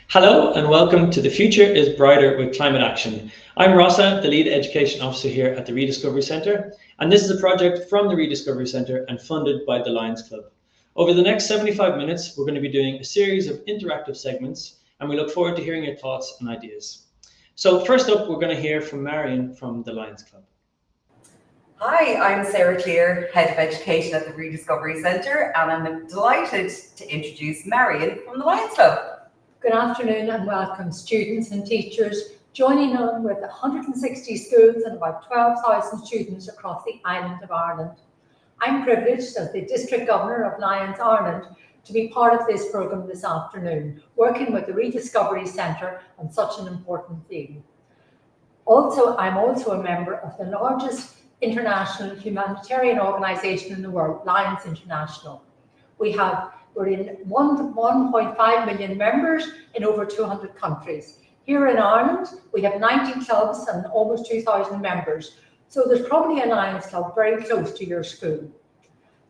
Hello and welcome to The Future is Brighter with Climate Action. I'm Rossa, the Lead Education Officer here at the Rediscovery Centre, and this is a project from the Rediscovery Centre and funded by the Lions Club. Over the next 75 minutes, we're going to be doing a series of interactive segments, and we look forward to hearing your thoughts and ideas. So first up, we're going to hear from Marion from the Lions Club. Hi, I'm Sarah Clear, Head of Education at the Rediscovery Centre, and I'm delighted to introduce Marion from the Lions Club. Good afternoon and welcome students and teachers joining on with 160 schools and about 12,000 students across the island of Ireland. I'm privileged as the District Governor of Lions Ireland to be part of this programme this afternoon, working with the Rediscovery Centre on such an important theme. I'm also a member of the largest international humanitarian organisation in the world, Lions International. We're in 1.5 million members in over 200 countries. Here in Ireland, we have 90 clubs and almost 2,000 members. So there's probably a Lions Club very close to your school.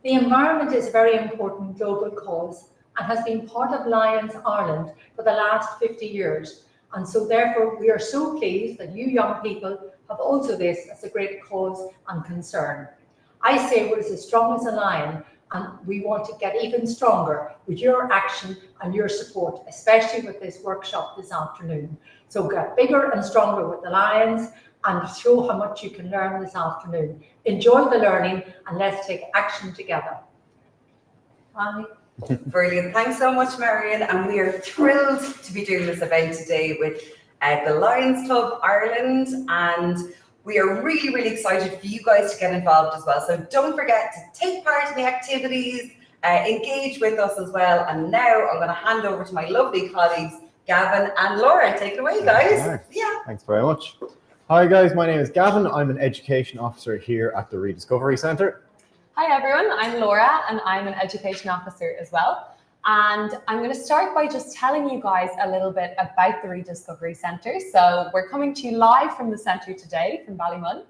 The environment is a very important global cause and has been part of Lions Ireland for the last 50 years. And so therefore, we are so pleased that you young people have also this as a great cause and concern. I say we're as strong as a lion, and we want to get even stronger with your action and your support, especially with this workshop this afternoon. So get bigger and stronger with the Lions and show how much you can learn this afternoon. Enjoy the learning and let's take action together. Bye. Brilliant. Thanks so much, Marion. And we are thrilled to be doing this event today with the Lions Club Ireland, and we are really, really excited for you guys to get involved as well. So don't forget to take part in the activities, engage with us as well. And now I'm going to hand over to my lovely colleagues, Gavin and Laura. Take it away, guys. Right. Yeah. Thanks very much. Hi, guys. My name is Gavin. I'm an Education Officer here at the Rediscovery Centre. Hi, everyone. I'm Laura, and I'm an Education Officer as well. And I'm going to start by just telling you guys a little bit about the Rediscovery Centre. So we're coming to you live from the centre today, from Ballymun.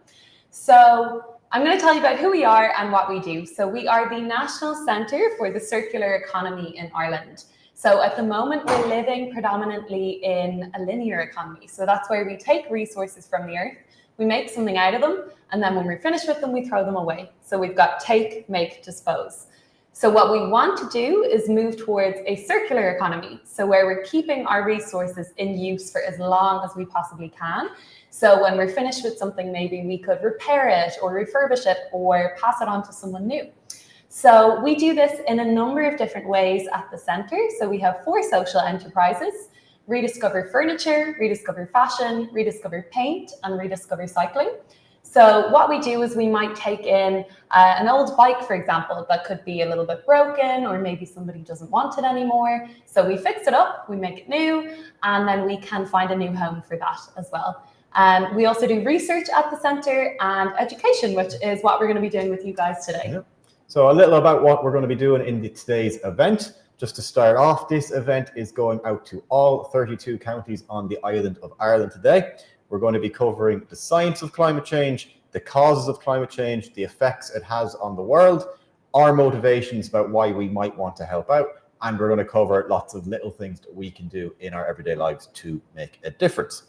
So I'm going to tell you about who we are and what we do. So we are the National Centre for the Circular Economy in Ireland. So at the moment, we're living predominantly in a linear economy. So that's where we take resources from the earth, we make something out of them, and then when we're finished with them, we throw them away. So we've got take, make, dispose. So what we want to do is move towards a circular economy. So where we're keeping our resources in use for as long as we possibly can. So when we're finished with something, maybe we could repair it or refurbish it or pass it on to someone new. So we do this in a number of different ways at the centre. So we have 4 social enterprises: Rediscover Furniture, Rediscover Fashion, Rediscover Paint, and Rediscover Cycling. So what we do is we might take in an old bike, for example, that could be a little bit broken, or maybe somebody doesn't want it anymore. So we fix it up, we make it new, and then we can find a new home for that as well. We also do research at the centre and education, which is what we're going to be doing with you guys today. Yeah. So a little about what we're going to be doing in today's event. Just to start off, this event is going out to all 32 counties on the island of Ireland today. We're going to be covering the science of climate change, the causes of climate change, the effects it has on the world, our motivations about why we might want to help out, and we're going to cover lots of little things that we can do in our everyday lives to make a difference.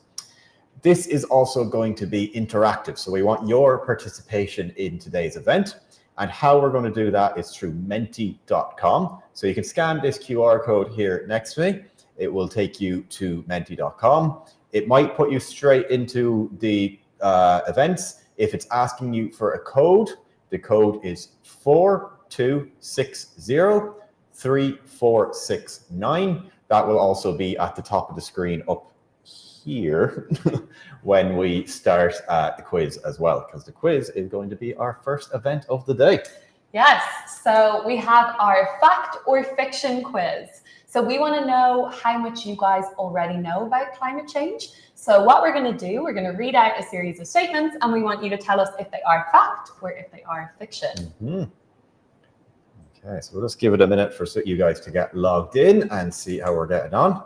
This is also going to be interactive, so we want your participation in today's event, and how we're going to do that is through menti.com. So you can scan this QR code here next to me. It will take you to menti.com. It might put you straight into the events. If it's asking you for a code, the code is 42603469. That will also be at the top of the screen up here when we start the quiz as well, because the quiz is going to be our first event of the day. Yes, so we have our fact or fiction quiz. So we want to know how much you guys already know about climate change. So what we're going to do, we're going to read out a series of statements, and we want you to tell us if they are fact or if they are fiction. Mm-hmm. Okay, so we'll just give it a minute for you guys to get logged in and see how we're getting on.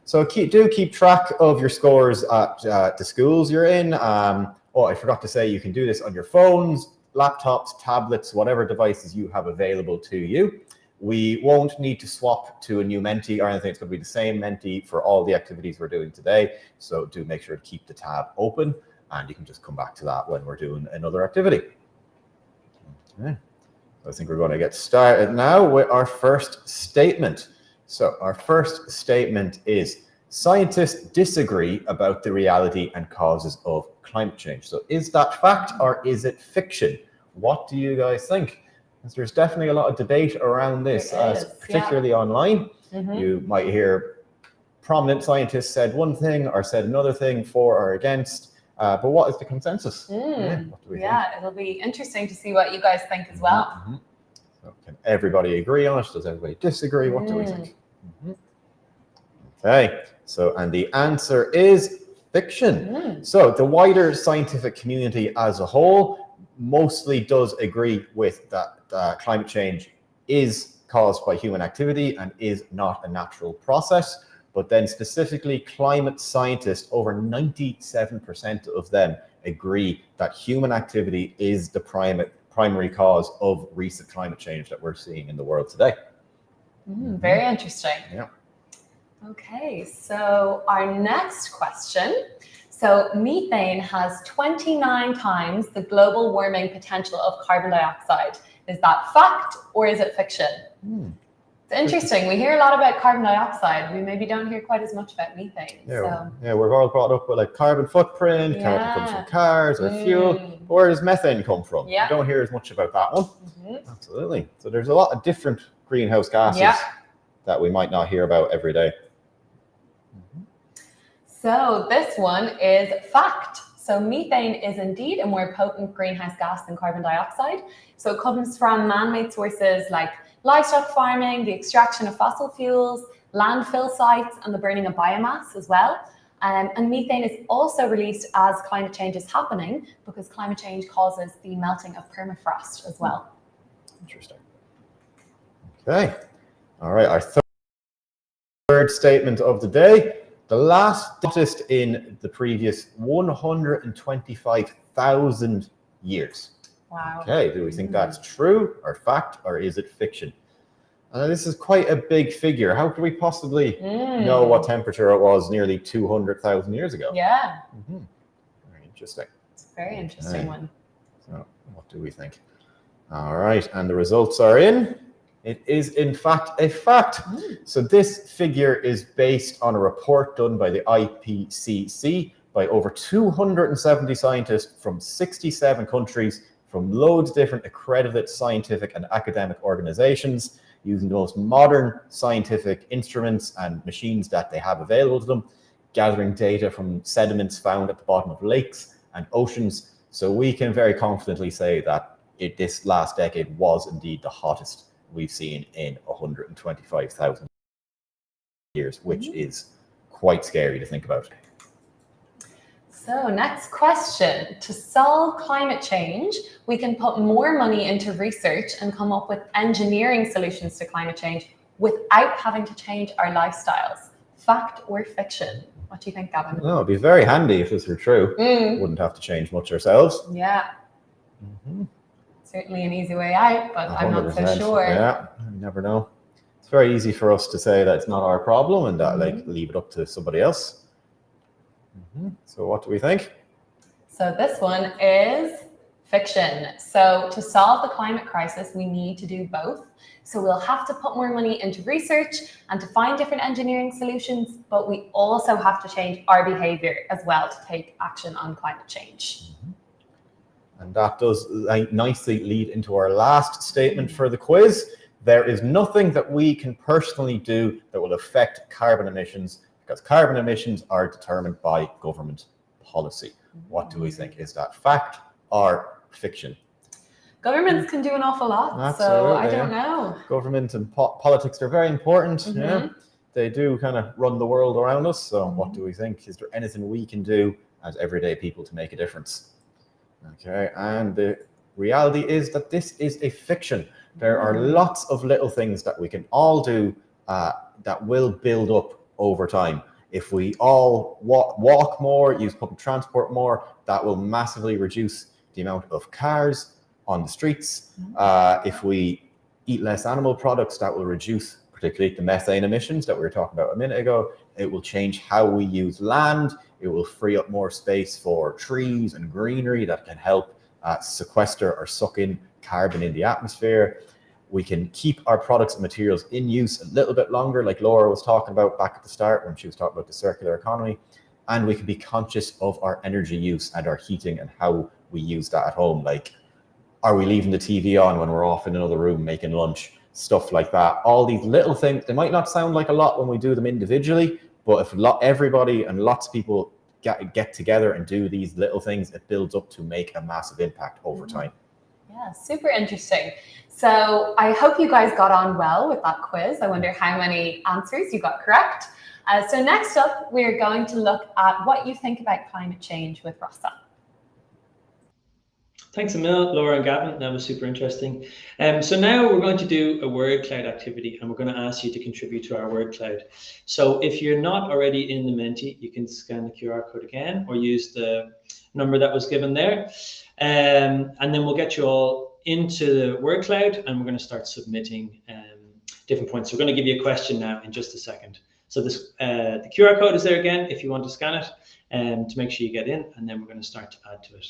So keep track of your scores at the schools you're in. Oh, I forgot to say, you can do this on your phones, laptops, tablets, whatever devices you have available to you. We won't need to swap to a new Menti or anything. It's going to be the same Menti for all the activities we're doing today. So do make sure to keep the tab open, and you can just come back to that when we're doing another activity. Okay. I think we're going to get started now with our first statement. So our first statement is, scientists disagree about the reality and causes of climate change. So is that fact or is it fiction? What do you guys think? Because there's definitely a lot of debate around this, particularly online. You might hear prominent scientists said one thing or said another thing, for or against. But what is the consensus? What do we think? It'll be interesting to see what you guys think as well. So can everybody agree on it? Does everybody disagree? What do we think? Okay, so and the answer is fiction. So the wider scientific community as a whole mostly does agree with that climate change is caused by human activity and is not a natural process. But then specifically climate scientists, over 97% of them agree that human activity is the primary cause of recent climate change that we're seeing in the world today. Very interesting. Yeah. Okay, so our next question. So methane has 29 times the global warming potential of carbon dioxide. Is that fact or is it fiction? It's interesting. We hear a lot about carbon dioxide. We maybe don't hear quite as much about methane. Yeah, we're all brought up with like carbon footprint, carbon comes from cars or fuel. Where does methane come from? We don't hear as much about that one. Absolutely. So there's a lot of different greenhouse gases that we might not hear about every day. So this one is fact. So methane is indeed a more potent greenhouse gas than carbon dioxide. So it comes from man-made sources like livestock farming, the extraction of fossil fuels, landfill sites, and the burning of biomass as well. And methane is also released as climate change is happening, because climate change causes the melting of permafrost as well. Interesting. Okay. All right. Our third statement of the day. The last hottest in the previous 125,000 years. Wow. Okay, do we think that's true or fact, or is it fiction? This is quite a big figure. How could we possibly know what temperature it was nearly 200,000 years ago? Yeah. Very interesting. It's a very interesting one. So what do we think? All right, and the results are in. It is in fact a fact. So this figure is based on a report done by the IPCC by over 270 scientists from 67 countries, from loads of different accredited scientific and academic organizations, using the most modern scientific instruments and machines that they have available to them, gathering data from sediments found at the bottom of lakes and oceans. So we can very confidently say that this last decade was indeed the hottest we've seen in 125,000 years, which is quite scary to think about. So next question. To solve climate change, we can put more money into research and come up with engineering solutions to climate change without having to change our lifestyles. Fact or fiction? What do you think, Gavin? No, it'd be very handy if this were true. Wouldn't have to change much ourselves. Yeah. Certainly an easy way out, but 100%. I'm not so sure. Yeah, you never know. It's very easy for us to say that it's not our problem and that leave it up to somebody else. So what do we think? So this one is fiction. So to solve the climate crisis, we need to do both. So we'll have to put more money into research and to find different engineering solutions, but we also have to change our behavior as well to take action on climate change. And that does nicely lead into our last statement for the quiz. There is nothing that we can personally do that will affect carbon emissions, because carbon emissions are determined by government policy. What do we think? Is that fact or fiction? Governments can do an awful lot, so I don't know. Government and politics are very important. Yeah, they do kind of run the world around us. So what do we think? Is there anything we can do as everyday people to make a difference? Okay, and the reality is that this is a fiction. There are lots of little things that we can all do that will build up over time. If we all walk more, use public transport more, that will massively reduce the amount of cars on the streets. If we eat less animal products, that will reduce particularly the methane emissions that we were talking about a minute ago. It will change how we use land. It will free up more space for trees and greenery that can help sequester or suck in carbon in the atmosphere. We can keep our products and materials in use a little bit longer, like Laura was talking about back at the start when she was talking about the circular economy. And we can be conscious of our energy use and our heating and how we use that at home. Like, are we leaving the TV on when we're off in another room making lunch? Stuff like that. All these little things, they might not sound like a lot when we do them individually, but if everybody and lots of people get together and do these little things, it builds up to make a massive impact over time. Yeah, super interesting. So I hope you guys got on well with that quiz. I wonder how many answers you got correct. So next up, we're going to look at what you think about climate change with Rossa. Thanks, Emil, Laura and Gavin. That was super interesting. So now we're going to do a word cloud activity, and we're going to ask you to contribute to our word cloud. So if you're not already in the Menti, you can scan the QR code again or use the number that was given there. And then we'll get you all into the word cloud, and we're going to start submitting different points. So we're going to give you a question now in just a second. So this the QR code is there again if you want to scan it to make sure you get in, and then we're going to start to add to it.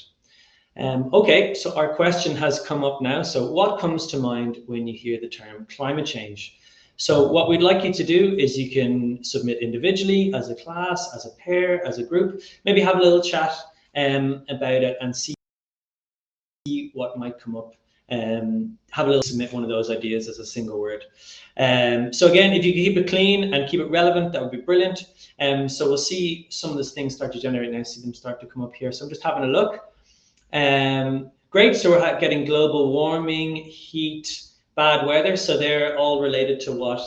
Okay, so our question has come up now. So what comes to mind when you hear the term climate change? So what we'd like you to do is you can submit individually, as a class, as a pair, as a group, maybe have a little chat about it and see what might come up. Have a little submit one of those ideas as a single word. So again, if you can keep it clean and keep it relevant, that would be brilliant. So we'll see some of these things start to generate now, see them start to come up here. So I'm just having a look. Great, so we're getting global warming, heat, bad weather. So they're all related to what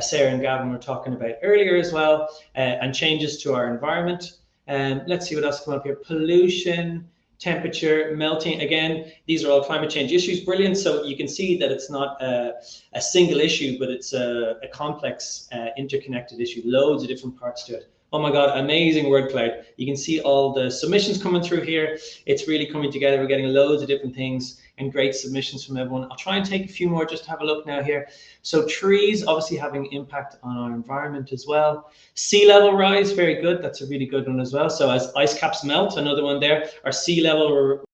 Sarah and Gavin were talking about earlier as well, and changes to our environment. Let's see what else come up here. Pollution, temperature, melting. Again, these are all climate change issues. Brilliant. So you can see that it's not a single issue, but it's a complex, interconnected issue. Loads of different parts to it. Oh my God, amazing word cloud. You can see all the submissions coming through here. It's really coming together. We're getting loads of different things and great submissions from everyone. I'll try and take a few more just to have a look now here. So trees obviously having impact on our environment as well. Sea level rise, very good. That's a really good one as well. So as ice caps melt, another one there, our sea level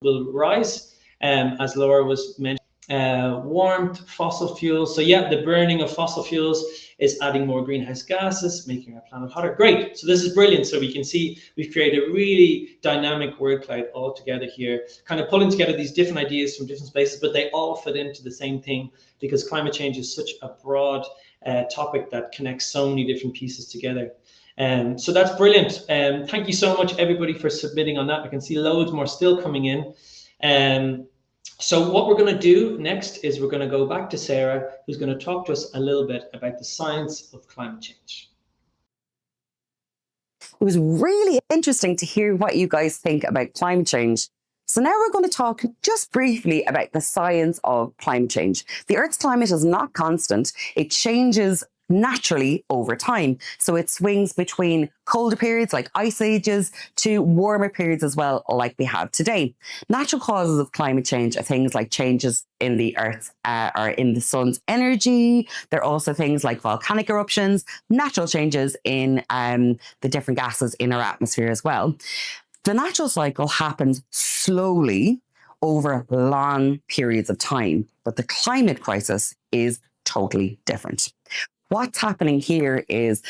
will rise, as Laura was mentioning. Warmth, fossil fuels. So yeah, the burning of fossil fuels is adding more greenhouse gases, making our planet hotter. Great. So this is brilliant. So we can see we've created a really dynamic word cloud all together here, kind of pulling together these different ideas from different spaces, but they all fit into the same thing because climate change is such a broad topic that connects so many different pieces together. So that's brilliant. Thank you so much, everybody, for submitting on that. I can see loads more still coming in. So what we're going to do next is we're going to go back to Sarah, who's going to talk to us a little bit about the science of climate change. It was really interesting to hear what you guys think about climate change. So now we're going to talk just briefly about the science of climate change. The Earth's climate is not constant. It changes naturally over time. So it swings between colder periods like ice ages to warmer periods as well, like we have today. Natural causes of climate change are things like changes in the Earth's or in the sun's energy. There are also things like volcanic eruptions, natural changes in the different gases in our atmosphere as well. The natural cycle happens slowly over long periods of time, but the climate crisis is totally different. What's happening here is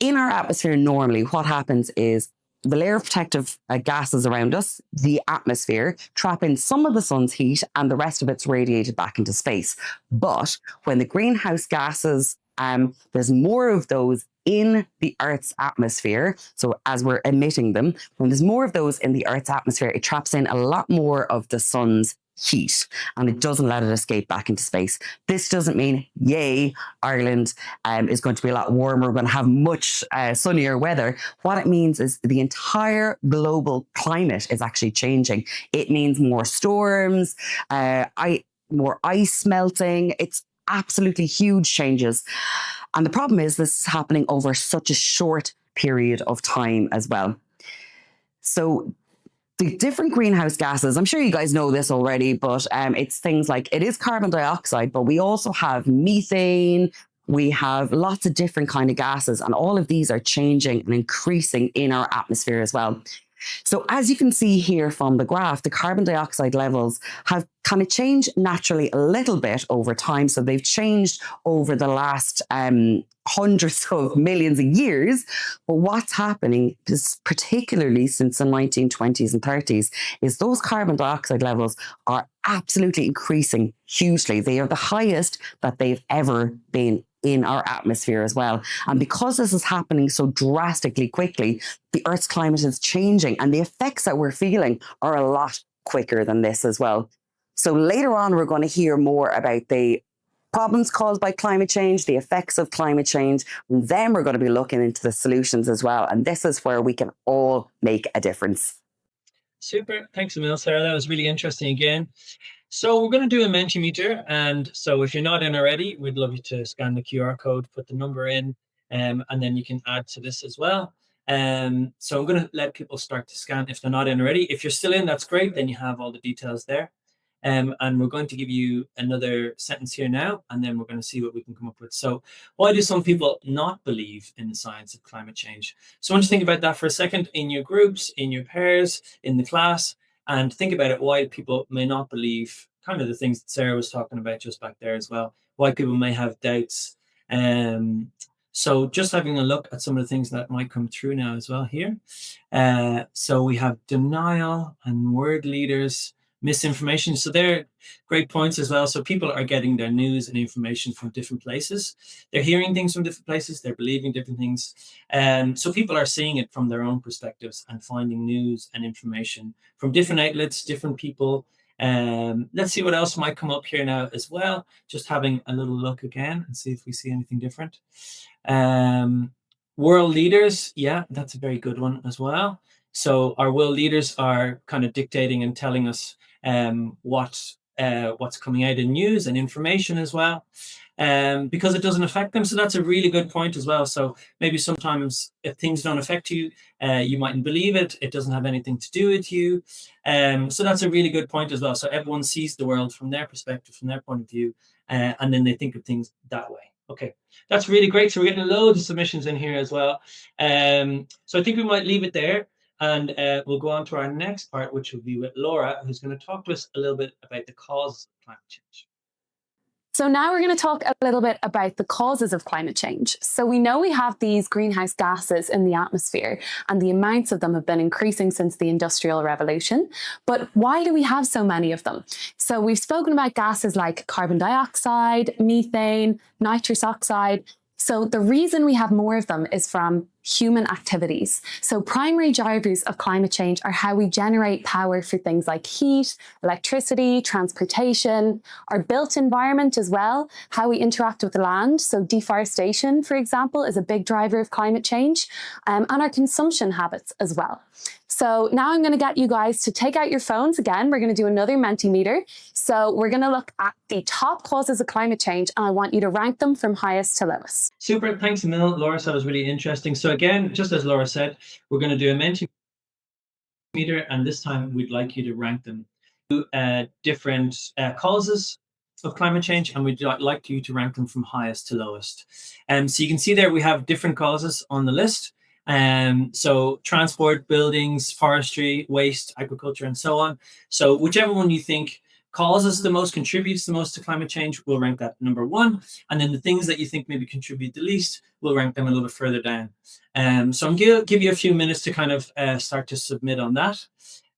in our atmosphere normally, what happens is the layer of protective gases around us, the atmosphere, trap in some of the sun's heat and the rest of it's radiated back into space. But when the greenhouse gases, there's more of those in the Earth's atmosphere. So as we're emitting them, when there's more of those in the Earth's atmosphere, it traps in a lot more of the sun's heat and it doesn't let it escape back into space. This doesn't mean, yay, Ireland is going to be a lot warmer, we're going to have much sunnier weather. What it means is the entire global climate is actually changing. It means more storms, more ice melting. It's absolutely huge changes. And the problem is this is happening over such a short period of time as well. So the different greenhouse gases, I'm sure you guys know this already, but it's things like, it is carbon dioxide, but we also have methane, we have lots of different kind of gases, and all of these are changing and increasing in our atmosphere as well. So as you can see here from the graph, the carbon dioxide levels have kind of changed naturally a little bit over time. So they've changed over the last hundreds of millions of years. But what's happening is, particularly since the 1920s and 30s, is those carbon dioxide levels are absolutely increasing hugely. They are the highest that they've ever been in our atmosphere as well. And because this is happening so drastically quickly, the Earth's climate is changing, and the effects that we're feeling are a lot quicker than this as well. So later on, we're going to hear more about the problems caused by climate change, the effects of climate change, and then we're going to be looking into the solutions as well. And this is where we can all make a difference. Super. Thanks a million, Sarah. That was really interesting again. So we're going to do a Mentimeter. And so if you're not in already, we'd love you to scan the QR code, put the number in, and then you can add to this as well. So I'm going to let people start to scan if they're not in already. If you're still in, that's great. Then you have all the details there. And we're going to give you another sentence here now, and then we're going to see what we can come up with. So why do some people not believe in the science of climate change? So I want you to think about that for a second in your groups, in your pairs, in the class, and think about it, why people may not believe kind of the things that Sarah was talking about just back there as well, why people may have doubts. So just having a look at some of the things that might come through now as well here. So we have denial and word leaders, misinformation. So they're great points as well. So people are getting their news and information from different places. They're hearing things from different places. They're believing different things. So people are seeing it from their own perspectives and finding news and information from different outlets, different people. Let's see what else might come up here now as well. Just having a little look again and see if we see anything different. World leaders. Yeah, that's a very good one as well. So our world leaders are kind of dictating and telling us what's coming out in news and information as well, because it doesn't affect them. So that's a really good point as well. So maybe sometimes if things don't affect you, you mightn't believe it. It doesn't have anything to do with you. So that's a really good point as well. So everyone sees the world from their perspective, from their point of view, and then they think of things that way. Okay, that's really great. So we're getting loads of submissions in here as well. So I think we might leave it there. And we'll go on to our next part, which will be with Laura, who's going to talk to us a little bit about the causes of climate change. So now we're going to talk a little bit about the causes of climate change. So we know we have these greenhouse gases in the atmosphere, and the amounts of them have been increasing since the Industrial Revolution. But why do we have so many of them? So we've spoken about gases like carbon dioxide, methane, nitrous oxide. So the reason we have more of them is from human activities. So primary drivers of climate change are how we generate power for things like heat, electricity, transportation, our built environment as well, how we interact with the land. So deforestation, for example, is a big driver of climate change, and our consumption habits as well. So now I'm going to get you guys to take out your phones again. We're going to do another Mentimeter. So we're going to look at the top causes of climate change, and I want you to rank them from highest to lowest. Super. Thanks a million, Laura. So that was really interesting. So again, just as Laura said, we're going to do a Mentimeter, and this time we'd like you to rank them to different causes of climate change, and we'd like you to rank them from highest to lowest. So you can see there we have different causes on the list. So transport, buildings, forestry, waste, agriculture, and so on. So whichever one you think causes the most, contributes the most to climate change, we'll rank that number one. And then the things that you think maybe contribute the least, we'll rank them a little bit further down. So I'm going to give you a few minutes to kind of start to submit on that.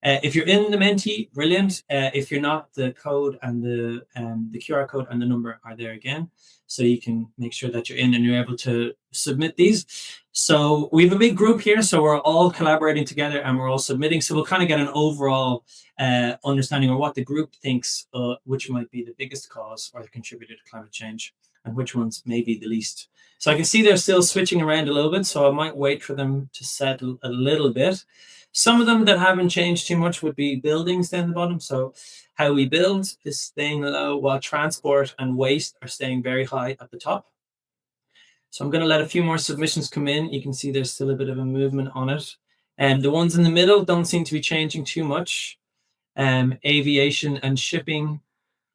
If you're in the Menti, brilliant. If you're not, the code and the QR code and the number are there again. So you can make sure that you're in and you're able to submit these. So we have a big group here, so we're all collaborating together and we're all submitting. So we'll kind of get an overall understanding of what the group thinks, which might be the biggest cause or the contributor to climate change, and which ones may be the least. So I can see they're still switching around a little bit, so I might wait for them to settle a little bit. Some of them that haven't changed too much would be buildings down the bottom. So how we build is staying low, while transport and waste are staying very high at the top. So I'm going to let a few more submissions come in. You can see there's still a bit of a movement on it. And the ones in the middle don't seem to be changing too much. Aviation and shipping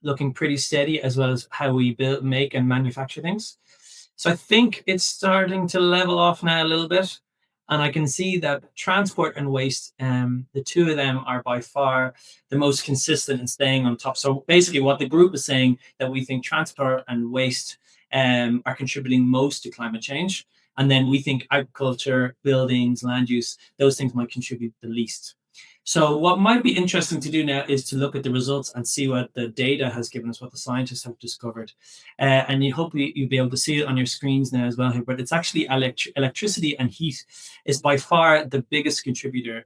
looking pretty steady, as well as how we build, make, and manufacture things. So I think it's starting to level off now a little bit. And I can see that transport and waste, the two of them are by far the most consistent in staying on top. So basically what the group is saying, that we think transport and waste are contributing most to climate change. And then we think agriculture, buildings, land use, those things might contribute the least. So what might be interesting to do now is to look at the results and see what the data has given us, what the scientists have discovered. And you hope you'll be able to see it on your screens now as well here. But it's actually electricity and heat is by far the biggest contributor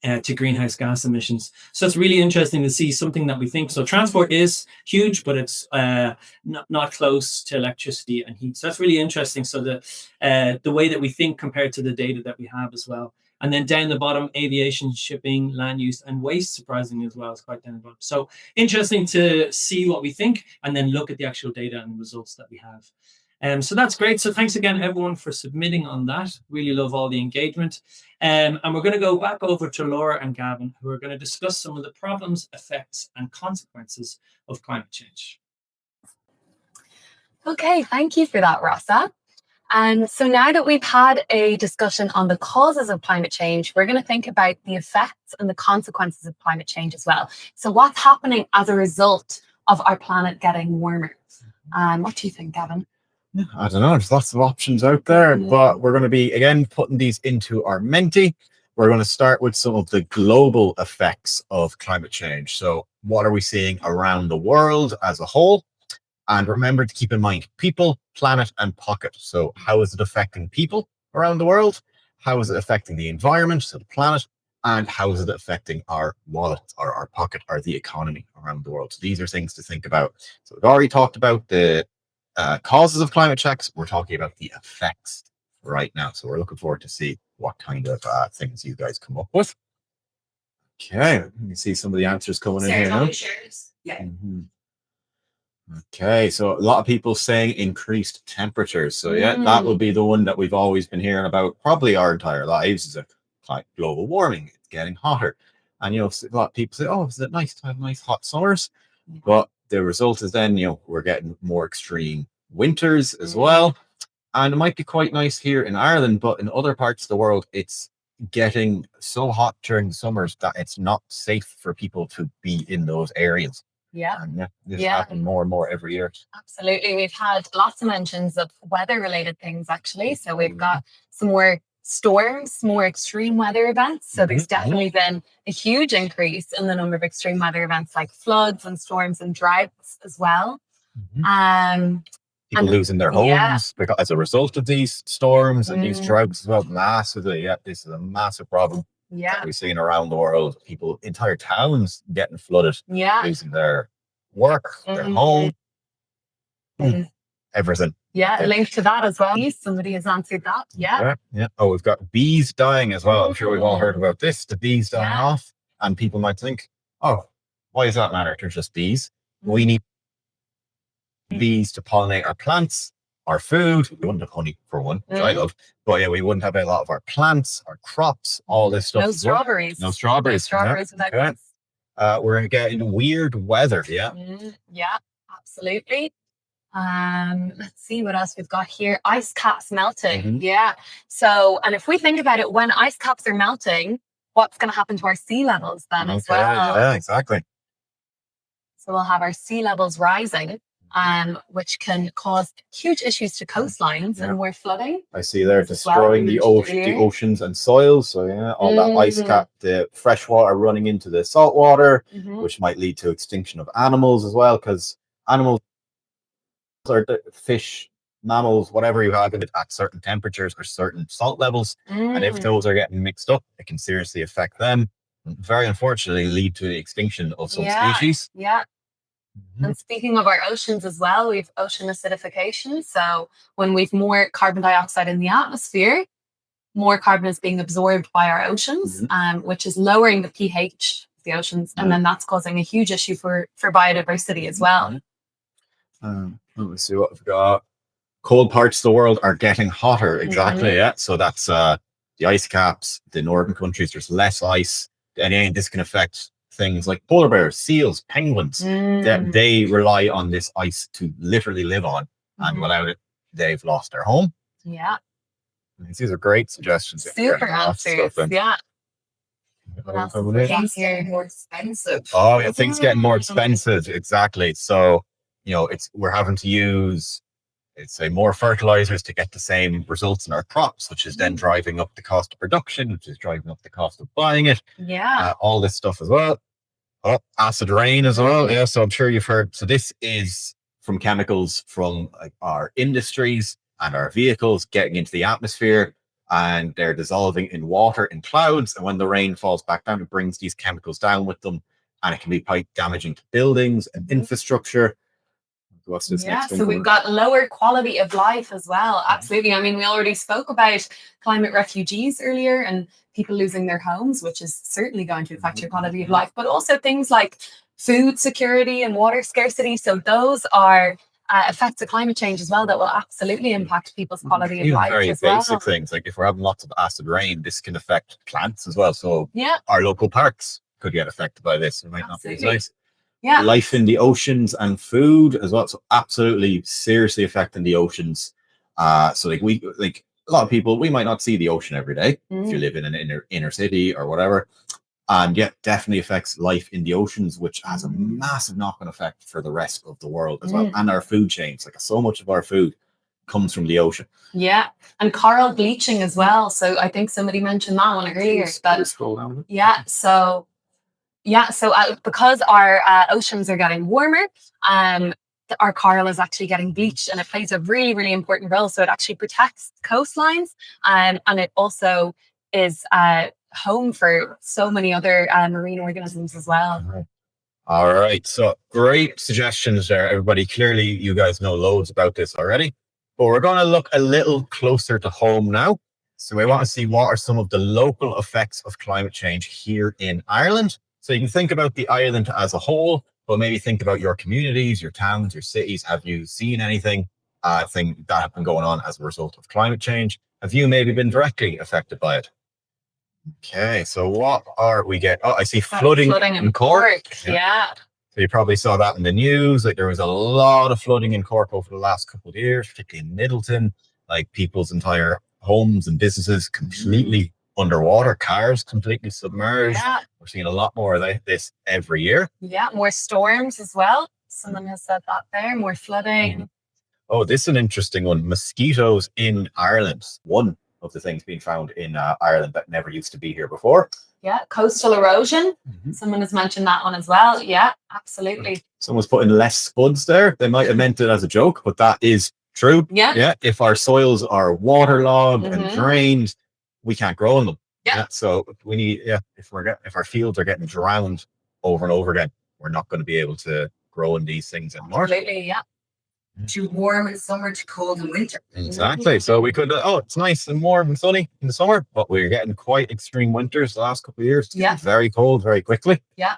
to greenhouse gas emissions. So it's really interesting to see something that we think. So transport is huge, but it's not close to electricity and heat. So that's really interesting. So the way that we think compared to the data that we have as well. And then down the bottom, aviation, shipping, land use, and waste, surprisingly as well, is quite down the bottom. So interesting to see what we think and then look at the actual data and results that we have. So that's great. So thanks again, everyone, for submitting on that. Really love all the engagement. And we're going to go back over to Laura and Gavin, who are going to discuss some of the problems, effects, and consequences of climate change. Okay, thank you for that, Rossa. So now that we've had a discussion on the causes of climate change, we're going to think about the effects and the consequences of climate change as well. So what's happening as a result of our planet getting warmer? What do you think, Gavin? I don't know. There's lots of options out there, but we're going to be, again, putting these into our Menti. We're going to start with some of the global effects of climate change. So what are we seeing around the world as a whole? And remember to keep in mind people, planet, and pocket. So how is it affecting people around the world? How is it affecting the environment, so the planet? And how is it affecting our wallet, or our pocket, or the economy around the world? So these are things to think about. So we've already talked about the causes of climate change. We're talking about the effects right now. So we're looking forward to see what kind of things you guys come up with. Okay, you can see some of the answers coming in here now. Yeah. Mm-hmm. Okay, so a lot of people saying increased temperatures. So yeah, that would be the one that we've always been hearing about probably our entire lives, is like global warming. It's getting hotter. And, a lot of people say, oh, is it nice to have nice hot summers? But the result is then, we're getting more extreme winters as well. And it might be quite nice here in Ireland, but in other parts of the world, it's getting so hot during the summers that it's not safe for people to be in those areas. Yeah. And this happens more and more every year. Absolutely. We've had lots of mentions of weather-related things, actually. So we've got some more storms, more extreme weather events. So there's definitely been a huge increase in the number of extreme weather events, like floods and storms and droughts as well. People losing their homes because, as a result of these storms and these droughts as well. Massively. Yeah, this is a massive problem. That we've seen around the world. People, entire towns getting flooded, losing their work, their home, everything. Yeah, linked to that as well. Somebody has answered that. Yeah. Oh, we've got bees dying as well. I'm sure we've all heard about this. The bees dying off, and people might think, oh, why does that matter? They're just bees. We need bees to pollinate our plants, our food. We wouldn't have honey for one, which I love. But yeah, we wouldn't have a lot of our plants, our crops, all this stuff. No strawberries. No strawberries. No strawberries without okay. We're getting weird weather. Yeah, absolutely. Let's see what else we've got here. Ice caps melting. So, and if we think about it, when ice caps are melting, what's going to happen to our sea levels then as well? Yeah, exactly. So we'll have our sea levels rising. Which can cause huge issues to coastlines and more flooding. I see they're destroying the oceans and soils. So all that ice cap, the fresh water running into the salt water, which might lead to extinction of animals as well, because animals are fish, mammals, whatever you have it at certain temperatures or certain salt levels. And if those are getting mixed up, it can seriously affect them. Very unfortunately lead to the extinction of some species. And speaking of our oceans as well, we have ocean acidification. So when we've more carbon dioxide in the atmosphere, more carbon is being absorbed by our oceans, which is lowering the pH of the oceans. And then that's causing a huge issue for biodiversity as well. Let's see what we've got. Cold parts of the world are getting hotter. Exactly. Yeah. So that's the ice caps, the northern countries, there's less ice. And again, this can affect things like polar bears, seals, penguins. That they rely on this ice to literally live on, and without it, they've lost their home. Yeah. These are great suggestions. Super answers. Yeah. Things getting more expensive. Oh, yeah, things getting more expensive. Exactly. So, we're having to use, let's say, more fertilizers to get the same results in our crops, which is then driving up the cost of production, which is driving up the cost of buying it. Yeah. All this stuff as well. Oh, acid rain as well. Yeah. So I'm sure you've heard. So this is from chemicals from our industries and our vehicles getting into the atmosphere, and they're dissolving in water in clouds. And when the rain falls back down, it brings these chemicals down with them, and it can be quite damaging to buildings and infrastructure. What's this next one? So we've got lower quality of life as well. Absolutely. I mean, we already spoke about climate refugees earlier and people losing their homes, which is certainly going to affect your quality of life, but also things like food security and water scarcity. So those are effects of climate change as well that will absolutely impact people's quality of life very as well. basic things, like if we're having lots of acid rain, this can affect plants as well. So Yeah. our local parks could get affected by this. It might not be as nice. Yeah. Life in the oceans and food as well. So absolutely seriously affecting the oceans. So a lot of people, we might not see the ocean every day if you live in an inner city or whatever. And yet definitely affects life in the oceans, which has a massive knock-on effect for the rest of the world as well. And our food chains, like so much of our food comes from the ocean. Yeah. And coral bleaching as well. So I think somebody mentioned that one earlier. Because our oceans are getting warmer, our coral is actually getting bleached, and it plays a really, really important role. So it actually protects coastlines, and it also is home for so many other marine organisms as well. All right. So great suggestions there, everybody. Clearly, you guys know loads about this already, but we're going to look a little closer to home now. So we want to see what are some of the local effects of climate change here in Ireland. So you can think about the island as a whole, but maybe think about your communities, your towns, your cities. Have you seen anything that have been going on as a result of climate change? Have you maybe been directly affected by it? Okay, so what are we getting? Oh, I see flooding in Cork. Yeah. So you probably saw that in the news. Like there was a lot of flooding in Cork over the last couple of years, particularly in Middleton. Like people's entire homes and businesses completely underwater, cars completely submerged. Yeah. We're seeing a lot more of this every year. Yeah, more storms as well. Someone has said that there, more flooding. Oh, this is an interesting one. Mosquitoes in Ireland. One of the things being found in Ireland that never used to be here before. Yeah, coastal erosion. Someone has mentioned that one as well. Yeah, absolutely. Someone's putting less spuds there. They might have meant it as a joke, but that is true. Yeah. If our soils are waterlogged and drained, we can't grow in them. Yeah. So we need, if our fields are getting drowned over and over again, we're not going to be able to grow in these things anymore. Absolutely, yeah. Too warm in summer, too cold in winter. Exactly. So we could, it's nice and warm and sunny in the summer, but we're getting quite extreme winters the last couple of years. Yeah. Very cold, very quickly. Yeah.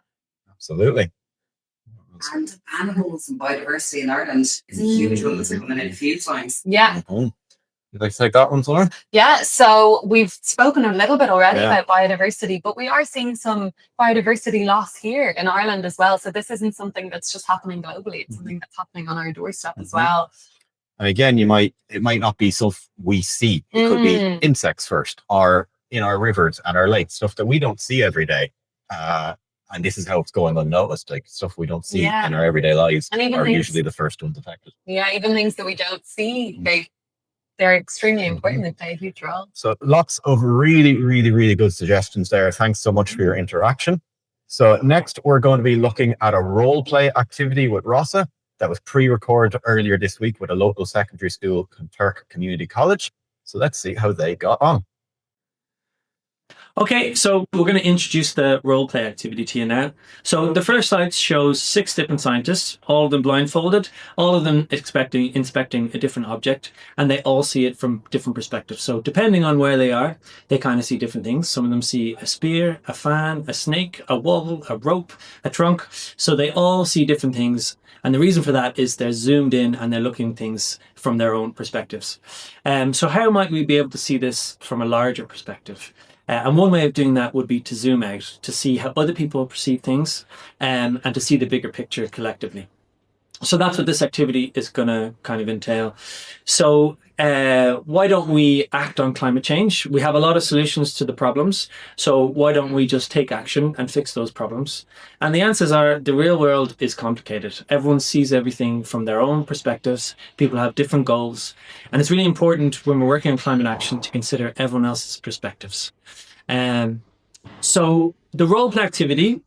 Absolutely. And animals and biodiversity in Ireland is a huge one that's coming in a few times. Yeah. Did I take that one, Laura? Yeah, so we've spoken a little bit already about biodiversity, but we are seeing some biodiversity loss here in Ireland as well. So this isn't something that's just happening globally. It's something that's happening on our doorstep as well. And again, it might not be stuff we see. It could be insects first, or in our rivers and our lakes, stuff that we don't see every day. And this is how it's going unnoticed, like stuff we don't see in our everyday lives are usually the first ones affected. Yeah, even things that we don't see, they're extremely important. They play a huge role. So lots of really, really, really good suggestions there. Thanks so much for your interaction. So next, we're going to be looking at a role play activity with Rosa that was pre-recorded earlier this week with a local secondary school, Clonturk Community College. So let's see how they got on. Okay, so we're going to introduce the role play activity to you now. So the first slide shows 6 different scientists, all of them blindfolded, all of them inspecting a different object, and they all see it from different perspectives. So depending on where they are, they kind of see different things. Some of them see a spear, a fan, a snake, a wall, a rope, a trunk. So they all see different things. And the reason for that is they're zoomed in and they're looking at things from their own perspectives. So how might we be able to see this from a larger perspective? And one way of doing that would be to zoom out to see how other people perceive things and to see the bigger picture collectively. So that's what this activity is going to kind of entail. So why don't we act on climate change? We have a lot of solutions to the problems. So why don't we just take action and fix those problems? And the answers are the real world is complicated. Everyone sees everything from their own perspectives. People have different goals. And it's really important when we're working on climate action to consider everyone else's perspectives. So the role play activity,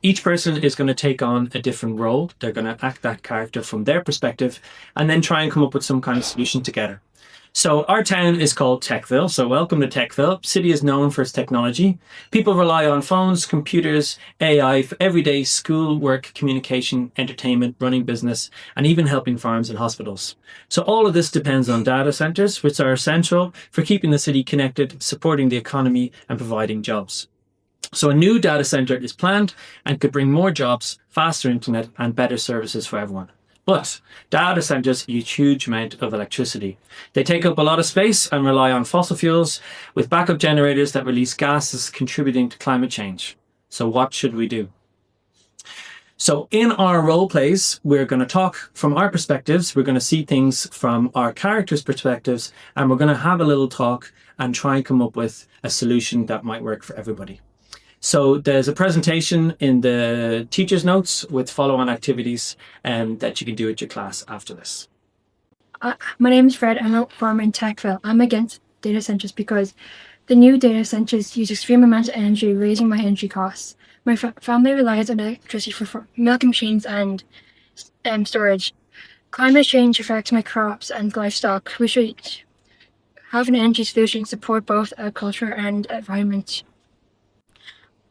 each person is going to take on a different role. They're going to act that character from their perspective and then try and come up with some kind of solution together. So our town is called Techville. So welcome to Techville. City is known for its technology. People rely on phones, computers, AI for everyday school, work, communication, entertainment, running business, and even helping farms and hospitals. So all of this depends on data centers, which are essential for keeping the city connected, supporting the economy, and providing jobs. So a new data center is planned and could bring more jobs, faster internet, and better services for everyone. But data centers use a huge amount of electricity. They take up a lot of space and rely on fossil fuels with backup generators that release gases contributing to climate change. So what should we do? So in our role plays, we're going to talk from our perspectives. We're going to see things from our characters' perspectives, and we're going to have a little talk and try and come up with a solution that might work for everybody. So there's a presentation in the teacher's notes with follow-on activities that you can do at your class after this. My name is Fred. I'm a farmer in Techville. I'm against data centers because the new data centers use extreme amounts of energy, raising my energy costs. My family relies on electricity for milking machines and storage. Climate change affects my crops and livestock. We should have an energy solution to support both agriculture and environment.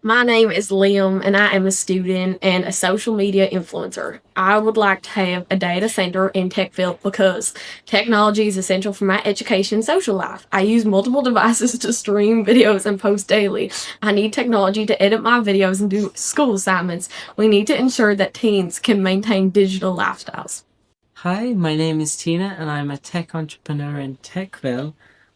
My name is Liam, and I am a student and a social media influencer. I would like to have a data center in Techville because technology is essential for my education and social life. I use multiple devices to stream videos and post daily. I need technology to edit my videos and do school assignments. We need to ensure that teens can maintain digital lifestyles. Hi, my name is Tina, and I'm a tech entrepreneur in Techville.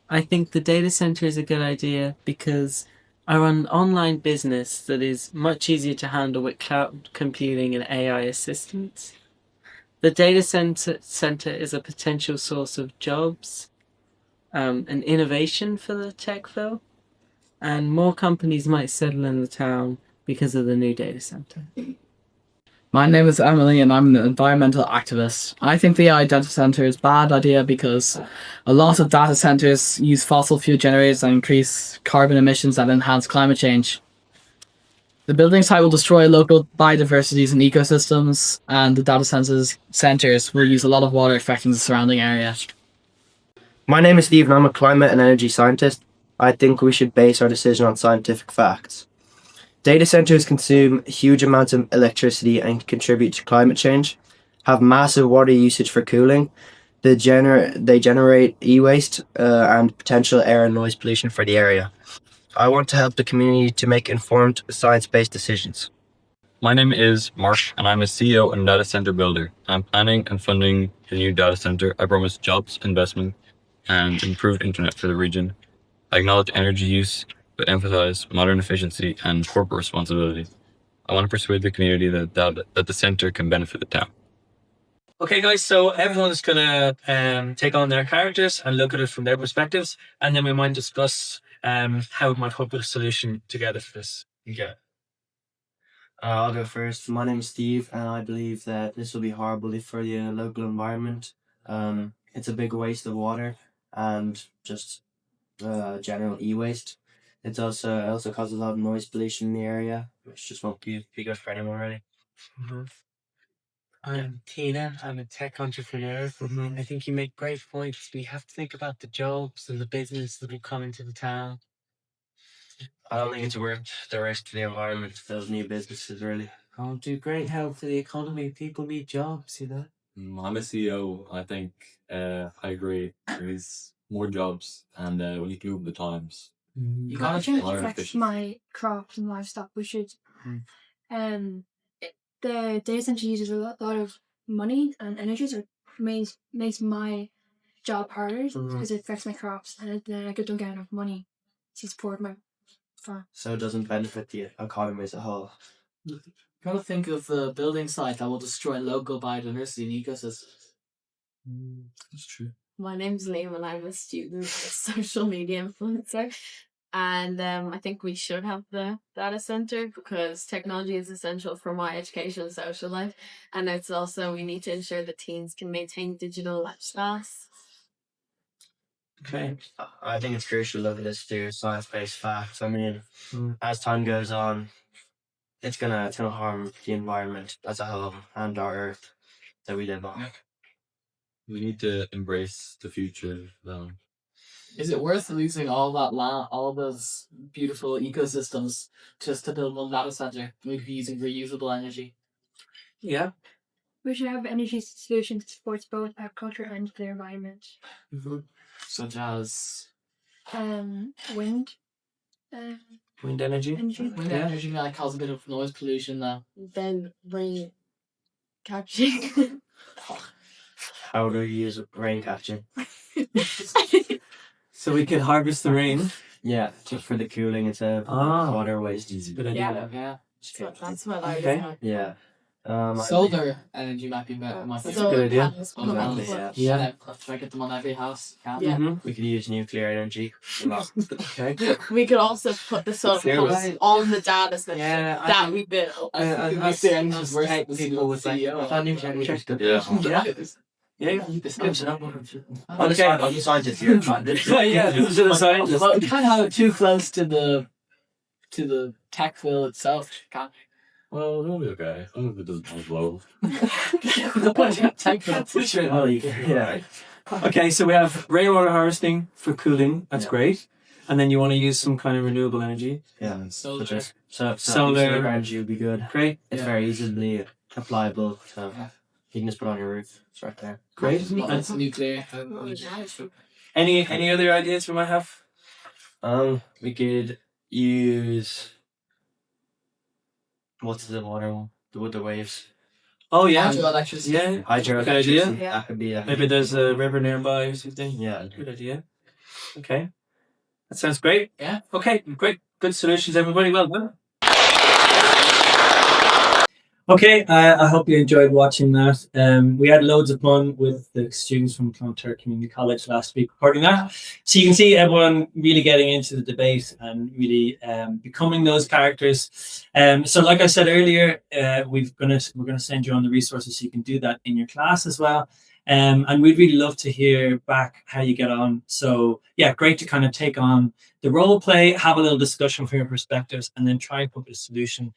I think the data center is a good idea because I run an online business that is much easier to handle with cloud computing and AI assistance. The data center is a potential source of jobs and innovation for the Techville, and more companies might settle in the town because of the new data center. My name is Emily and I'm an environmental activist. I think the AI data center is a bad idea because a lot of data centers use fossil fuel generators and increase carbon emissions that enhance climate change. The building site will destroy local biodiversities and ecosystems, and the data centers will use a lot of water affecting the surrounding area. My name is Steve and I'm a climate and energy scientist. I think we should base our decision on scientific facts. Data centers consume huge amounts of electricity and contribute to climate change, have massive water usage for cooling. They generate e-waste and potential air and noise pollution for the area. I want to help the community to make informed, science-based decisions. My name is Mark, and I'm a CEO and data center builder. I'm planning and funding the new data center. I promise jobs, investment, and improved internet for the region. I acknowledge energy use, but emphasize modern efficiency and corporate responsibility. I want to persuade the community that the center can benefit the town. Okay, guys, so everyone's going to take on their characters and look at it from their perspectives, and then we might discuss how we might come up with a solution together for this. Okay. I'll go first. My name is Steve, and I believe that this will be horrible for the local environment. It's a big waste of water and just general e-waste. It also causes a lot of noise pollution in the area, which just won't be good for anyone, really. Mm-hmm. I'm Tina. I'm a tech entrepreneur. I think you make great points. We have to think about the jobs and the business that will come into the town. I don't think it's worth the risk to the environment to those new businesses, really. Do great help for the economy. People need jobs, I'm a CEO. I think I agree. There is more jobs, and we need to move with the times. You I gotta think More it affects efficient. my crops and livestock. We should. Hmm. The data center uses a lot of money and energy, so it makes my job harder because it affects my crops, and then I don't get enough money to support my farm. So it doesn't benefit the economy as a whole. You gotta think of the building site that will destroy local biodiversity and ecosystems. That's true. My name's Liam and I'm a student, a social media influencer. And I think we should have the data center because technology is essential for my education and social life. And it's also, we need to ensure that teens can maintain digital lifestyles. Okay. I think it's crucial to look at this through science-based facts. I mean, as time goes on, it's gonna harm the environment as a whole and our Earth that we live on. We need to embrace the future. Is it worth losing all that land, all those beautiful ecosystems, just to build one data center? We could be using reusable energy. Yeah. We should have energy solutions that supports both agriculture and the environment. Such as Wind. Wind energy. wind energy that cause a bit of noise pollution now. Then rain catching. How do you use rain catching? So we could harvest the rain. Yeah, just for the cooling instead of water waste. Good idea. Yeah. That's what I was Okay. like. Yeah. Solar energy might be better. That's a good idea. Exactly, Yeah. Try to get them on every house. Yeah. We could use nuclear energy. Okay. We could also put the solar panels on the data center that we built. I see engine's worse than people with like, nuclear energy. Yeah. It's good. I'm a scientist here. Yeah, those are the scientists. Well, we can't have it too close to the techville itself, can't we? Well, it'll be okay. I don't know if it doesn't blow. Yeah. Okay, so we have rainwater harvesting for cooling. That's great. And then you want to use some kind of renewable energy. Yeah. Solar. Solar energy would be good. Great. It's very easily applicable. So you can just put it on your roof. It's right there. Great. That's nuclear. Any other ideas we might have? We could use what's the water one? With the waves. Oh yeah. Hydroelectricity. Yeah. Hydro. Good idea. That could be. Maybe there's a river nearby or something. Yeah. Good idea. Okay. That sounds great. Yeah. Okay, great. Good solutions, everybody. Well done. Okay, I hope you enjoyed watching that. We had loads of fun with the students from Clonturk Community College last week recording that. So you can see everyone really getting into the debate and really becoming those characters. So like I said earlier, we're gonna send you on the resources so you can do that in your class as well. And we'd really love to hear back how you get on. So yeah, great to kind of take on the role play, have a little discussion from your perspectives, and then try and put a solution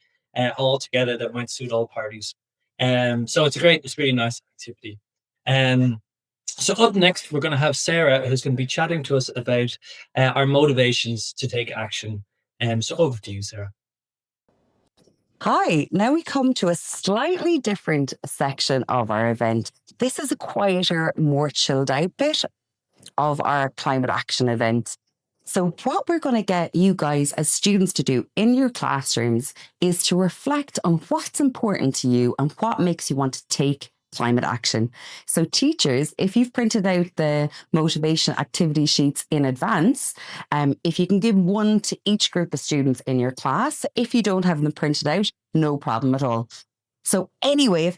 all together that might suit all parties. So it's really nice activity. So up next, we're going to have Sarah, who's going to be chatting to us about our motivations to take action. So over to you, Sarah. Hi, now we come to a slightly different section of our event. This is a quieter, more chilled out bit of our climate action event. So what we're going to get you guys as students to do in your classrooms is to reflect on what's important to you and what makes you want to take climate action. So teachers, if you've printed out the motivation activity sheets in advance, if you can give one to each group of students in your class, if you don't have them printed out, no problem at all. So anyway, if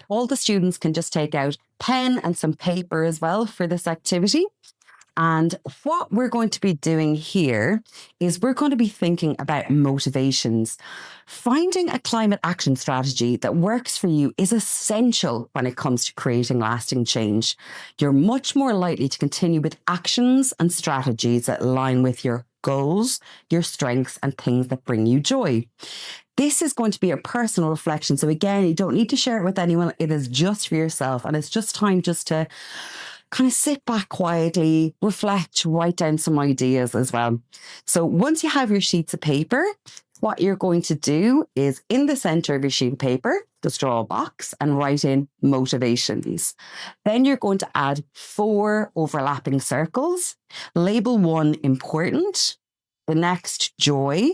all the students can just take out pen and some paper as well for this activity. And what we're going to be doing here is we're going to be thinking about motivations. Finding a climate action strategy that works for you is essential when it comes to creating lasting change. You're much more likely to continue with actions and strategies that align with your goals, your strengths, and things that bring you joy. This is going to be a personal reflection. So again, you don't need to share it with anyone. It is just for yourself. And it's just time just to kind of sit back quietly, reflect, write down some ideas as well. So once you have your sheets of paper, what you're going to do is in the center of your sheet of paper, just draw a box and write in motivations. Then you're going to add 4 overlapping circles. Label 1 important, the next joy,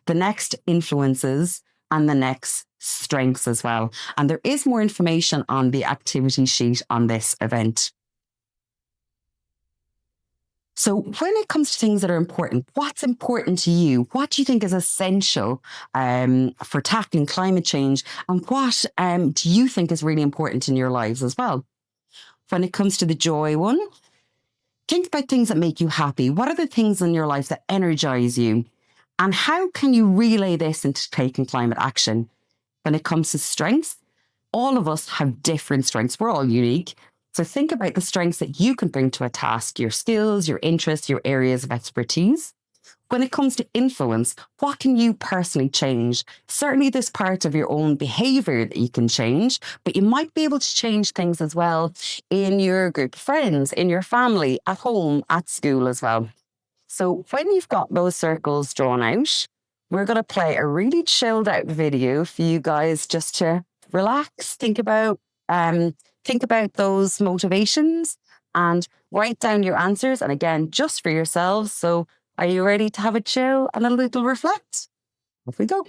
the next influences, and the next strengths as well. And there is more information on the activity sheet on this event. So when it comes to things that are important, what's important to you? What do you think is essential for tackling climate change? And what do you think is really important in your lives as well? When it comes to the joy one, think about things that make you happy. What are the things in your life that energize you? And how can you relay this into taking climate action? When it comes to strengths, all of us have different strengths. We're all unique. So think about the strengths that you can bring to a task, your skills, your interests, your areas of expertise. When it comes to influence, what can you personally change? Certainly there's part of your own behavior that you can change, but you might be able to change things as well in your group of friends, in your family, at home, at school as well. So when you've got those circles drawn out, we're going to play a really chilled out video for you guys just to relax, think about those motivations and write down your answers. And again, just for yourselves. So are you ready to have a chill and a little reflect? Off we go.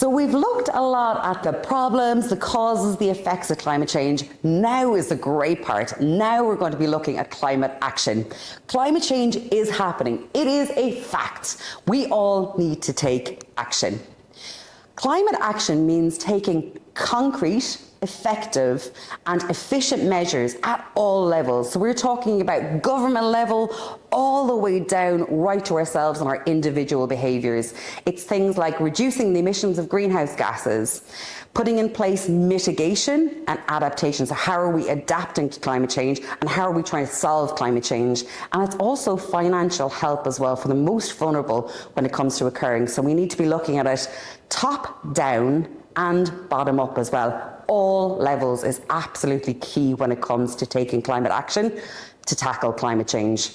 So we've looked a lot at the problems, the causes, the effects of climate change. Now is the great part. Now we're going to be looking at climate action. Climate change is happening. It is a fact. We all need to take action. Climate action means taking concrete, effective and efficient measures at all levels. So we're talking about government level all the way down right to ourselves and our individual behaviours. It's things like reducing the emissions of greenhouse gases, putting in place mitigation and adaptation. So how are we adapting to climate change and how are we trying to solve climate change? And it's also financial help as well for the most vulnerable when it comes to occurring. So we need to be looking at it top down and bottom up as well. All levels is absolutely key when it comes to taking climate action to tackle climate change.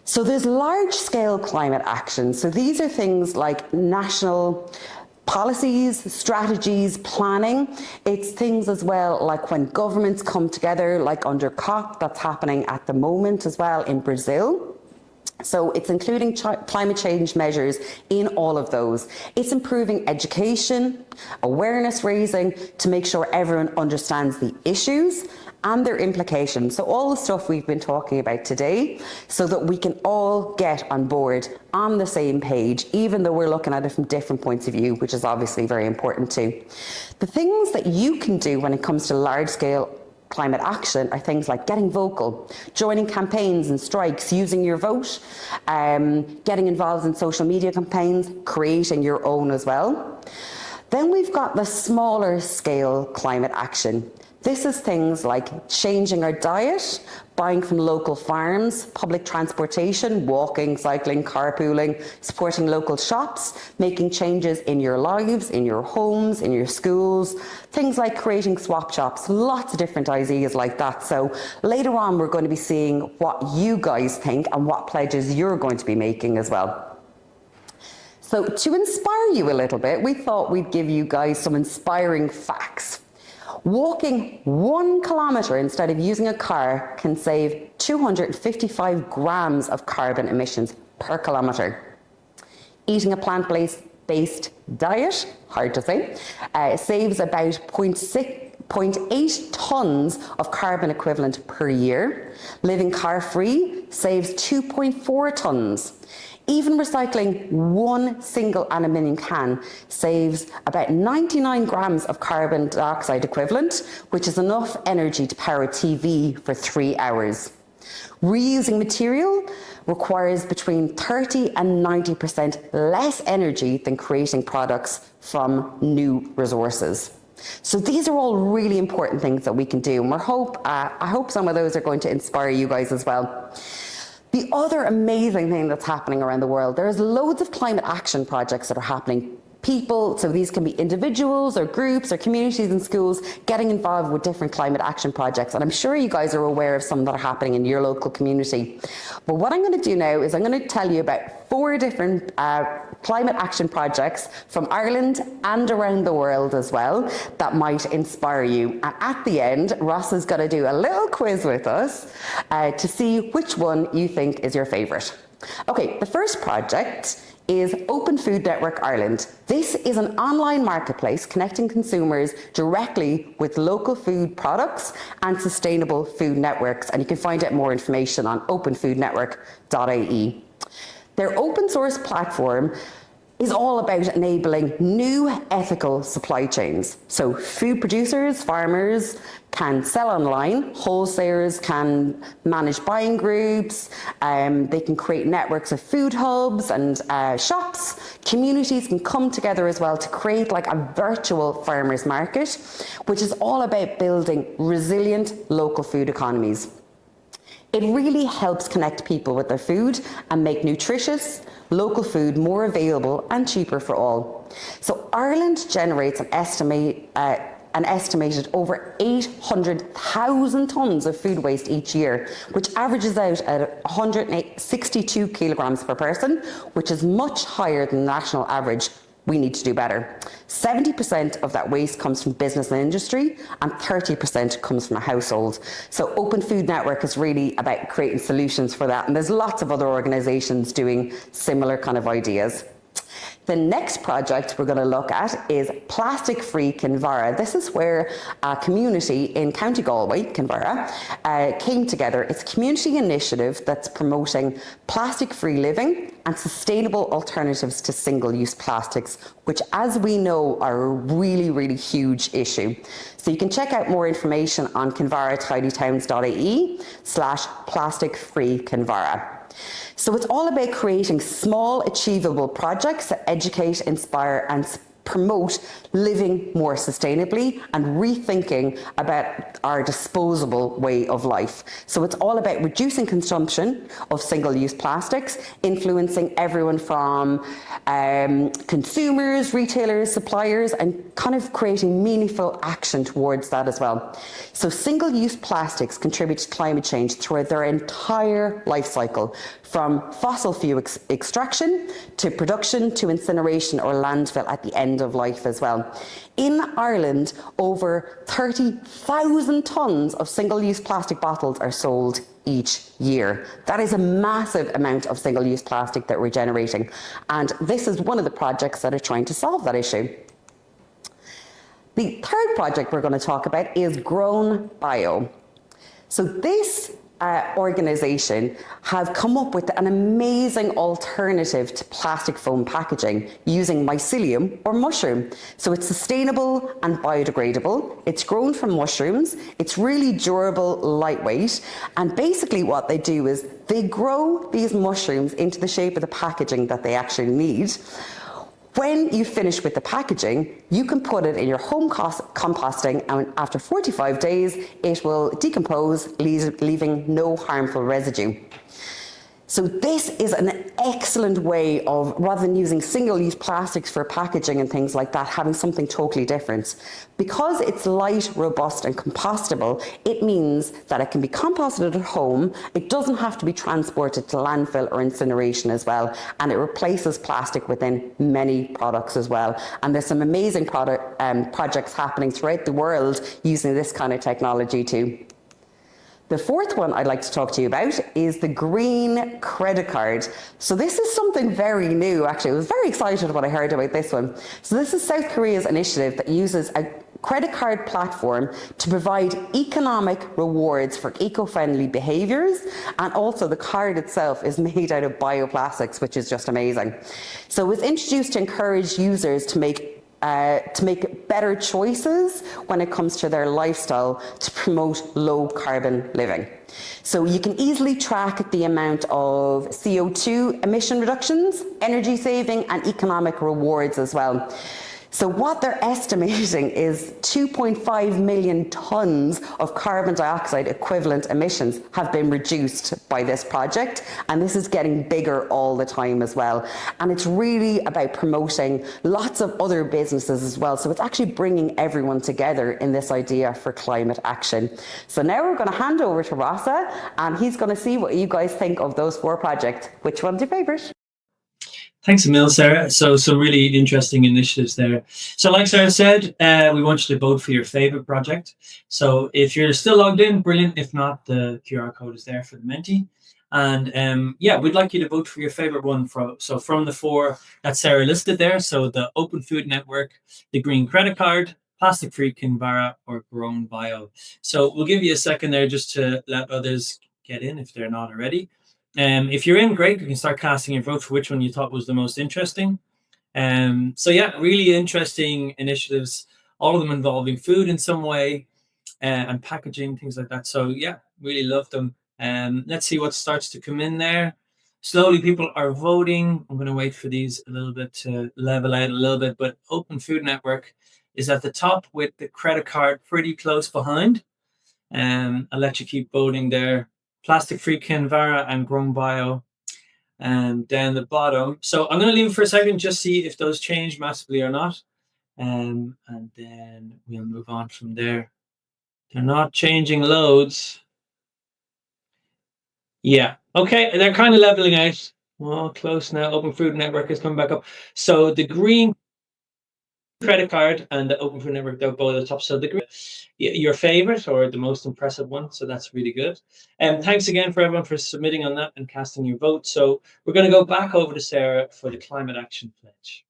So there's large scale climate action. So these are things like national policies, strategies, planning. It's things as well like when governments come together, like under COP, that's happening at the moment as well in Brazil. So it's including climate change measures in all of those. It's improving education, awareness raising to make sure everyone understands the issues and their implications. So all the stuff we've been talking about today, so that we can all get on board on the same page, even though we're looking at it from different points of view, which is obviously very important too. The things that you can do when it comes to large scale climate action are things like getting vocal, joining campaigns and strikes, using your vote, getting involved in social media campaigns, creating your own as well. Then we've got the smaller scale climate action. This is things like changing our diet, buying from local farms, public transportation, walking, cycling, carpooling, supporting local shops, making changes in your lives, in your homes, in your schools, things like creating swap shops, lots of different ideas like that. So later on, we're going to be seeing what you guys think and what pledges you're going to be making as well. So to inspire you a little bit, we thought we'd give you guys some inspiring facts. Walking 1 kilometre instead of using a car can save 255 grams of carbon emissions per kilometre. Eating a plant-based diet, hard to say, saves about 0.8 tonnes of carbon equivalent per year. Living car-free saves 2.4 tonnes. Even recycling 1 single aluminium can saves about 99 grams of carbon dioxide equivalent, which is enough energy to power a TV for 3 hours. Reusing material requires between 30 and 90% less energy than creating products from new resources. So these are all really important things that we can do, and I hope some of those are going to inspire you guys as well. The other amazing thing that's happening around the world, there's loads of climate action projects that are happening. People, so these can be individuals or groups or communities and schools getting involved with different climate action projects. And I'm sure you guys are aware of some that are happening in your local community. But what I'm going to do now is I'm going to tell you about 4 different climate action projects from Ireland and around the world as well that might inspire you. And at the end, Ross is going to do a little quiz with us to see which one you think is your favourite. Okay, the first project is Open Food Network Ireland. This is an online marketplace connecting consumers directly with local food products and sustainable food networks. And you can find out more information on openfoodnetwork.ie. Their open source platform is all about enabling new ethical supply chains. So food producers, farmers can sell online, wholesalers can manage buying groups, they can create networks of food hubs and shops. Communities can come together as well to create like a virtual farmers market, which is all about building resilient local food economies. It really helps connect people with their food and make nutritious, local food more available and cheaper for all. So Ireland generates an estimated over 800,000 tonnes of food waste each year, which averages out at 162 kilograms per person, which is much higher than the national average. We need to do better. 70% of that waste comes from business and industry, and 30% comes from a household. So Open Food Network is really about creating solutions for that, and there's lots of other organisations doing similar kind of ideas. The next project we're going to look at is Plastic Free Kinvara. This is where a community in County Galway, Kinvara, came together. It's a community initiative that's promoting plastic-free living and sustainable alternatives to single-use plastics, which, as we know, are a really, really huge issue. So you can check out more information on kinvaratinytowns.ie/plastic-free-Kinvara. So it's all about creating small, achievable projects that educate, inspire, and promote living more sustainably and rethinking about our disposable way of life. So it's all about reducing consumption of single-use plastics, influencing everyone from consumers, retailers, suppliers, and kind of creating meaningful action towards that as well. So single-use plastics contribute to climate change throughout their entire life cycle, from fossil fuel extraction to production to incineration or landfill at the end of life as well. In Ireland, over 30,000 tonnes of single-use plastic bottles are sold each year. That is a massive amount of single-use plastic that we're generating. And this is one of the projects that are trying to solve that issue. The third project we're going to talk about is Grown Bio. So this organisation have come up with an amazing alternative to plastic foam packaging using mycelium or mushroom. So it's sustainable and biodegradable. It's grown from mushrooms. It's really durable, lightweight. And basically what they do is they grow these mushrooms into the shape of the packaging that they actually need. When you finish with the packaging, you can put it in your home composting, and after 45 days, it will decompose, leaving no harmful residue. So this is an excellent way of, rather than using single-use plastics for packaging and things like that, having something totally different. Because it's light, robust and compostable, it means that it can be composted at home. It doesn't have to be transported to landfill or incineration as well. And it replaces plastic within many products as well. And there's some amazing projects happening throughout the world using this kind of technology too. The fourth one I'd like to talk to you about is the green credit card. So this is something very new, actually. I was very excited when I heard about this one. So this is South Korea's initiative that uses a credit card platform to provide economic rewards for eco-friendly behaviours, and also the card itself is made out of bioplastics, which is just amazing. So it was introduced to encourage users to make better choices when it comes to their lifestyle to promote low carbon living. So you can easily track the amount of CO2 emission reductions, energy saving and economic rewards as well. So what they're estimating is 2.5 million tonnes of carbon dioxide equivalent emissions have been reduced by this project, and this is getting bigger all the time as well. And it's really about promoting lots of other businesses as well. So it's actually bringing everyone together in this idea for climate action. So now we're going to hand over to Rossa, and he's going to see what you guys think of those 4 projects. Which one's your favourite? Thanks a mil, Sarah. So some really interesting initiatives there. So like Sarah said, we want you to vote for your favorite project. So if you're still logged in, brilliant. If not, the QR code is there for the Menti. And yeah, we'd like you to vote for your favorite one. From the 4 that Sarah listed there. So the Open Food Network, the Green Credit Card, Plastic Free Kinvara, or Grown Bio. So we'll give you a second there just to let others get in if they're not already. If you're in, great. You can start casting your vote for which one you thought was the most interesting. So yeah, really interesting initiatives, all of them involving food in some way and packaging, things like that. So yeah, really love them. Let's see what starts to come in there. Slowly people are voting. I'm going to wait for these a little bit to level out a little bit, but Open Food Network is at the top with the credit card pretty close behind. I'll let you keep voting there. Plastic Free Kinvara and Grown Bio down the bottom. So I'm going to leave it for a second, just see if those change massively or not. And then we'll move on from there. They're not changing loads. Yeah. Okay. They're kind of leveling out. Well, close now. Open Food Network is coming back up. So the green credit card and the Open Food Network, they're both at the top. So your favorite or the most impressive one. So that's really good. And thanks again for everyone for submitting on that and casting your vote. So we're going to go back over to Sarah for the climate action pledge.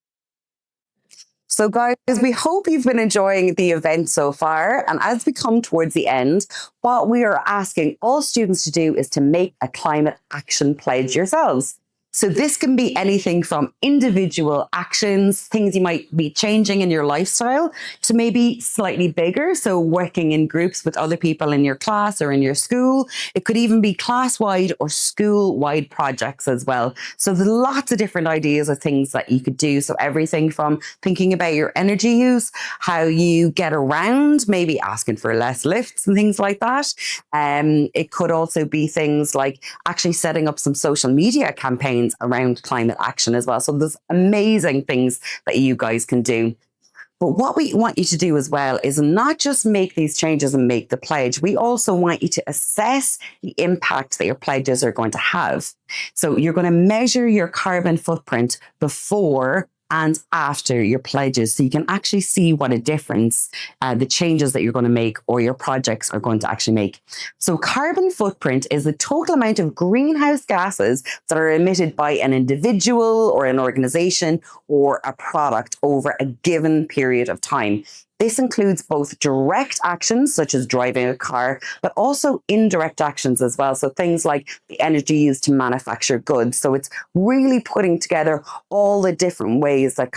So guys, we hope you've been enjoying the event so far. And as we come towards the end, what we are asking all students to do is to make a climate action pledge yourselves. So this can be anything from individual actions, things you might be changing in your lifestyle, to maybe slightly bigger. So working in groups with other people in your class or in your school. It could even be class-wide or school-wide projects as well. So there's lots of different ideas of things that you could do. So everything from thinking about your energy use, how you get around, maybe asking for less lifts and things like that. It could also be things like actually setting up some social media campaigns around climate action as well. So there's amazing things that you guys can do. But what we want you to do as well is not just make these changes and make the pledge. We also want you to assess the impact that your pledges are going to have. So you're going to measure your carbon footprint before and after your pledges, so you can actually see what a difference the changes that you're going to make or your projects are going to actually make. So carbon footprint is the total amount of greenhouse gases that are emitted by an individual or an organization or a product over a given period of time. This includes both direct actions, such as driving a car, but also indirect actions as well. So things like the energy used to manufacture goods. So it's really putting together all the different ways that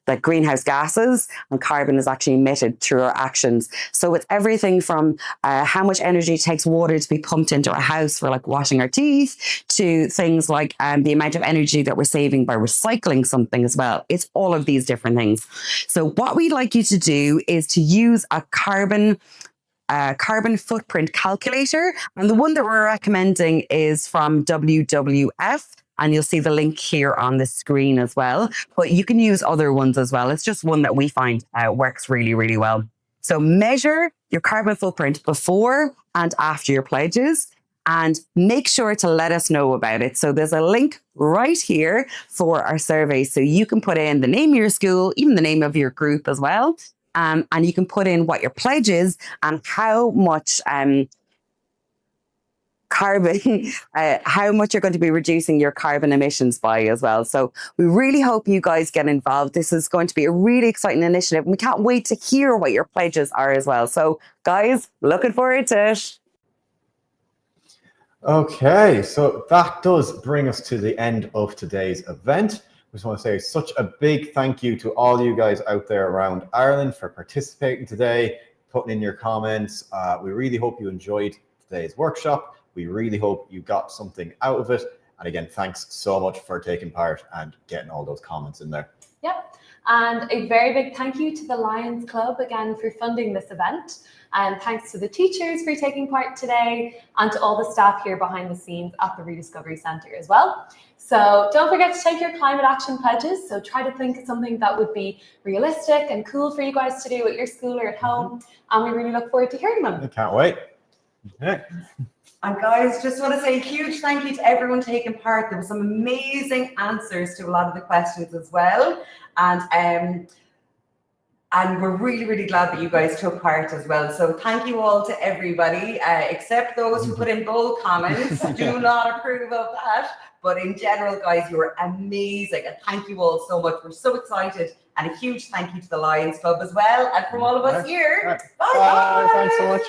that greenhouse gases and carbon is actually emitted through our actions. So it's everything from how much energy it takes water to be pumped into our house for like washing our teeth, to things like the amount of energy that we're saving by recycling something as well. It's all of these different things. So what we'd like you to do is to use a carbon footprint calculator, and the one that we're recommending is from WWF, and you'll see the link here on the screen as well, but you can use other ones as well. It's just one that we find works really, really well. So measure your carbon footprint before and after your pledges, and make sure to let us know about it. So there's a link right here for our survey. So you can put in the name of your school, even the name of your group as well. And you can put in what your pledge is and how much carbon, how much you're going to be reducing your carbon emissions by as well. So we really hope you guys get involved. This is going to be a really exciting initiative. And we can't wait to hear what your pledges are as well. So guys, looking forward to it. Okay, so that does bring us to the end of today's event. I just want to say such a big thank you to all you guys out there around Ireland for participating today, putting in your comments. We really hope you enjoyed today's workshop. We really hope you got something out of it. And again, thanks so much for taking part and getting all those comments in there. Yep. And a very big thank you to the Lions Club again for funding this event. And thanks to the teachers for taking part today, and to all the staff here behind the scenes at the Rediscovery Centre as well. So don't forget to take your climate action pledges. So try to think of something that would be realistic and cool for you guys to do at your school or at home. And we really look forward to hearing them. I can't wait. Okay. And guys, just want to say a huge thank you to everyone taking part. There were some amazing answers to a lot of the questions as well. And we're really, really glad that you guys took part as well. So thank you all to everybody, except those who put in bold comments. Do not approve of that. But in general, guys, you were amazing. And thank you all so much. We're so excited. And a huge thank you to the Lions Club as well. And from all of us here, bye. Thanks so much.